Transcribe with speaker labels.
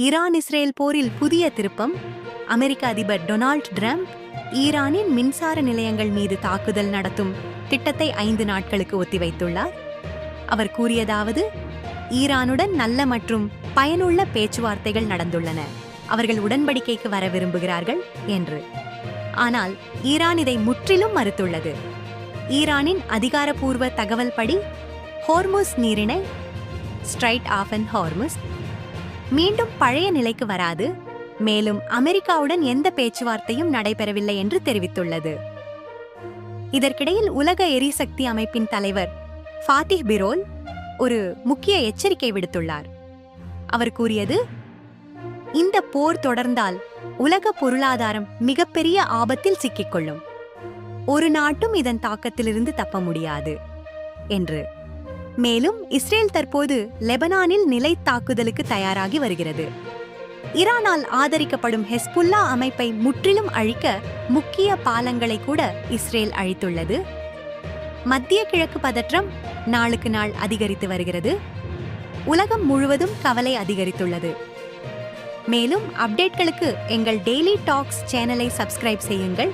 Speaker 1: Iran Israel போரில் புதிய திருப்பம். அமெரிக்க அதிபர் டொனால்ட் ட்ரம்ப் ஈரானின் மின்சார நிலையங்கள் மீது தாக்குதல் நடத்தும் திட்டத்தை 5 நாட்களுக்கு ஒத்திவைத்துள்ளார். அவர் கூறியதாவது, ஈரானுடன் நல்ல மற்றும் பயனுள்ள பேச்சுவார்த்தைகள் நடந்துள்ளன, அவர்கள் உடன்படிக்கைக்கு வர விரும்புகிறார்கள் என்று. ஆனால் ஈரான் இதை முற்றிலும் மறுத்துள்ளது. ஈரானின் அதிகாரப்பூர்வ தகவல் படி ஹோர்முஸ் நீரிணை ஸ்ட்ரைட் ஆஃப் அண்ட் ஹார்முஸ் மீண்டும் பழைய நிலைக்கு வராது, மேலும் அமெரிக்காவுடன் எந்த பேச்சுவார்த்தையும் நடைபெறவில்லை என்று தெரிவித்துள்ளது. இதற்கிடையில் உலக எரிசக்தி அமைப்பின் தலைவர் ஃபாத்திஹ் பிரோல் ஒரு முக்கிய எச்சரிக்கை விடுத்துள்ளார். அவர் கூறியது, இந்த போர் தொடர்ந்தால் உலக பொருளாதாரம் மிகப்பெரிய ஆபத்தில் சிக்கிக்கொள்ளும், ஒரு நாட்டும் இதன் தாக்கத்திலிருந்து தப்ப முடியாது என்று. மேலும் இஸ்ரேல் தற்போது லெபனானில் நிலை தாக்குதலுக்கு தயாராகி வருகிறது. ஈரானால் ஆதரிக்கப்படும் ஹெஸ்புல்லா அமைப்பை முற்றிலும் அழிக்க முக்கிய பாலங்களை கூட இஸ்ரேல் அழித்துள்ளது. மத்திய கிழக்கு பதற்றம் நாளுக்கு நாள் அதிகரித்து வருகிறது. உலகம் முழுவதும் கவலை அதிகரித்துள்ளது. மேலும் அப்டேட்களுக்கு எங்கள் டெய்லி டாக்ஸ் சேனலை சப்ஸ்கிரைப் செய்யுங்கள்.